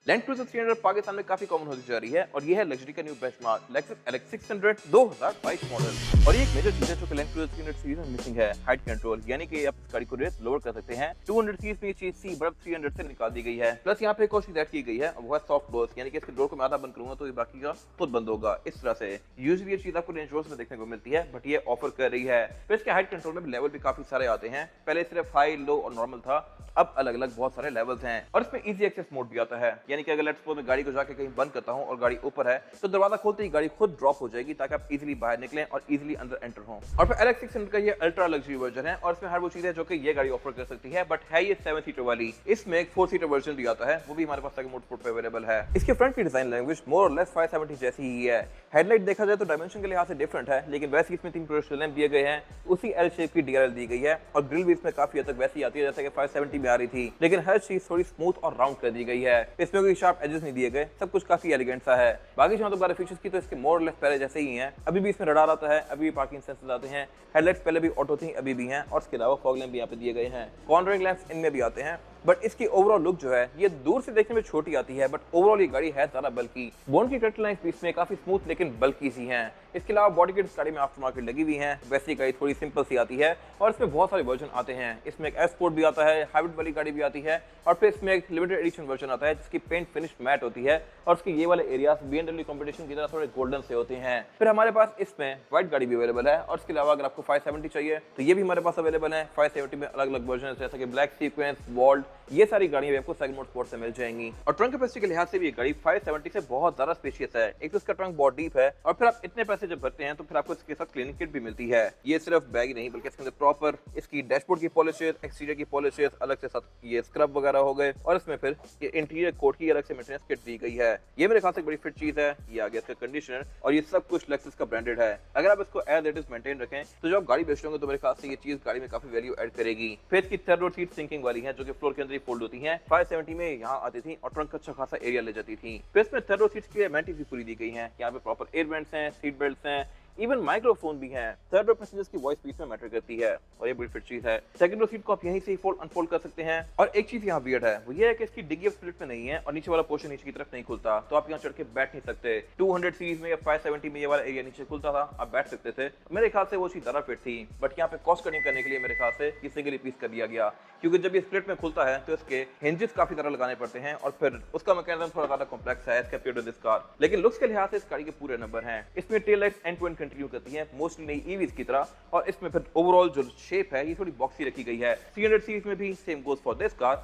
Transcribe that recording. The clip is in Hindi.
लैंड क्रूजर 300 पाकिस्तान में काफी कॉमन होती जा रही है और ये है लग्जरी का new benchmark Lexus LX 600 2022 model. और ये एक मेजर चीज है जो कि लैंड क्रूजर 300 सीरीज में मिसिंग है, हाइट कंट्रोल, यानी कि आप इस गाड़ी को रेस लोअर कर सकते हैं। 200 सीरीज में ये चीज सी बर्फ 300 से निकाल दी गई है। प्लस यहाँ पे एक और चीज ऐड की गई है, वो है सॉफ्ट क्लोज, यानी कि इसके डोर को मैं आधा बंद करूंगा तो ये बाकी का खुद बंद होगा। इस तरह से यूजुअली ये चीज आपको रेंज रोवर्स में देखने को मिलती है, बट ये ऑफर कर रही है। फिर इसके हाइट कंट्रोल में लेवल भी काफी सारे आते हैं। पहले सिर्फ हाई, लो और नॉर्मल था, अब अलग अलग बहुत सारे लेवल्स हैं। और इसमें इजी एक्सेस मोड भी आता है, यानी कि अगर लेट्स सपोज मैं गाड़ी को जाके कहीं बंद करता हूं और गाड़ी ऊपर है तो दरवाजा खोलते ही गाड़ी खुद ड्रॉप हो जाएगी ताकि आप इजीली बाहर निकलें और इजीली अंदर एंटर हों। और फिर LX 600 का ये अल्ट्रा लग्जरी वर्जन है और इसमें हर वो चीज है जो कि ये गाड़ी ऑफर कर सकती है, बट है ये 7 सीटर वाली। इसमें एक 4 सीटर वर्जन भी आता है, वो भी हमारे पास सेकंड मोड पे अवेलेबल है। इसके फ्रंट की डिजाइन लैंग्वेज मोर और लेस 570 जैसी ही है। हेडलाइट देखा जाए तो डायमेंशन के लिहाज से डिफरेंट है, लेकिन वैसे इसमें 3 प्रोजेक्टर लैंप दिए गए हैं, उसी एल शेप की DRL दी गई है और ग्रिल भी इसमें काफी हद तक वैसी आती है जैसे कि 570 में आ रही थी, लेकिन हर चीज थोड़ी स्मूथ और राउंड कर दी गई है। इसमें कोई शार्प एजेस नहीं दिए गए, सब कुछ काफी एलिगेंट सा है। बाकी जो बारे फीचर्स की तो इसके मोर और लेस पहले जैसे ही हैं। अभी भी इसमें रडार आता है, अभी भी पार्किंग सेंसर्स आते हैं, हेडलाइट्स पहले भी ऑटो थी अभी भी हैं, और इसके अलावा फॉग लैंप भी यहाँ पे दिए गए हैं। कॉर्नरिंग लैंप्स इनमें भी आते हैं, बट इसकी ओवरऑल लुक जो है ये दूर से देखने में छोटी आती है, बट ओवरऑल ये गाड़ी है ज्यादा बल्कि। बोन की कट लाइंस भी इसमें काफी स्मूथ लेकिन बल्कि सी हैं। इसके अलावा बॉडी किट गाड़ी में आफ्टर मार्केट लगी हुई है, वैसी गाड़ी थोड़ी सिंपल सी आती है और इसमें बहुत सारे वर्जन आते हैं। इसमें एक एस्पोर्ट भी आता है, हाइब्रिड वाली गाड़ी भी आती है, और फिर इसमें एक लिमिटेड एडिशन वर्जन आता है जिसकी पेंट फिनिश मैट होती है और उसके ये वाले एरियाज BMW कंपटीशन की तरह थोड़े गोल्डन से होते हैं। फिर हमारे पास इसमें व्हाइट गाड़ी भी अवेलेबल है, और इसके अलावा अगर आपको 570 चाहिए तो ये भी हमारे पास अवेलेबल है। 570 में अलग अलग वर्जन जैसे कि ब्लैक सीक्वेंस, वॉल्ट, ये सारी गाड़ियां आपको सेकंड मोड स्पोर्ट से मिल जाएंगी। और ट्रंक कैपेसिटी के लिहाज से भी ये गाड़ी 570 से बहुत ज्यादा स्पेशियस है। एक तो इसका ट्रंक बहुत डीप है, और फिर आप इतने पैसे जब भरते हैं तो फिर आपको इसके साथ क्लीनिंग किट भी मिलती है। ये सिर्फ बैग ही नहीं बल्कि इसके अंदर प्रॉपर इसकी डैशबोर्ड की पॉलिशेस, एक्सटीरियर की पॉलिशेस, अलग से साथ ये स्क्रब वगैरह हो गए, और इसमें फिर ये इंटीरियर कोट की अलग से मेंटेनेंस किट दी गई है। ये मेरे ख्याल से बड़ी फिट चीज है। ये आ गया इसका कंडीशनर, और ये सब कुछ लेक्सस का ब्रांडेड है। अगर आप इसको एज इट इज मेंटेन रखें तो जब आप गाड़ी बेच होंगे तो मेरे ख्याल से ये चीज गाड़ी में काफी वैल्यू ऐड करेगी। फिर इसकी थर्ड रो सीट सिंकिंग वाली है जो कि फ्लोर के अंदर ही फोल्ड होती है। 570 में यहाँ आती थी और ट्रंक अच्छा खासा एरिया ले जाती थी। फिर इसमें थर्ड रो सीट्स की एमेनिटीज भी पूरी दी गई हैं। यहाँ पे प्रॉपर एयर वेंट्स हैं, सीट बेल्ट्स हैं, इवन माइक्रोफोन भी है। थर्ड रो पैसेंजर्स की वॉइस पीस में मैटर करती है और ये बड़ी फिट चीज है। सेकंड रो सीट को आप यहीं से ही फोल्ड अनफोल्ड कर सकते हैं। और एक चीज यहाँ वियर्ड है, वो ये है कि इसकी डिग्गी स्प्लिट में नहीं है और नीचे वाला पोर्शन नीचे की तरफ नहीं खुलता, तो आप यहाँ चढ़ के बैठ नहीं सकते। 200 सीरीज में या 570 में ये वाला एरिया नीचे खुलता था, आप बैठ सकते थे। मेरे ख्याल से वो चीज ज्यादा फिट थी, बट यहाँ पे कॉस्ट कटिंग करने के लिए मेरे ख्याल से ये सिंगल पीस कर दिया गया, क्योंकि जब ये स्प्लिट में खुलता है तो इसके हिंजेस काफी तरह लगाने पड़ते हैं और फिर उसका मैकेनिज्म थोड़ा ज्यादा कॉम्प्लेक्स है इसके कंपेयर टू दिस कार। लेकिन लुक्स के लिहाज से इस गाड़ी के पूरे नंबर हैं। इसमें tail lights end to end continue करती है मोस्टली नई ईवीज की तरह, और इसमें फिर ओवरऑल जो शेप है ये थोड़ी बॉक्सी रखी गई है। 300 सीरीज में भी same goes for this car,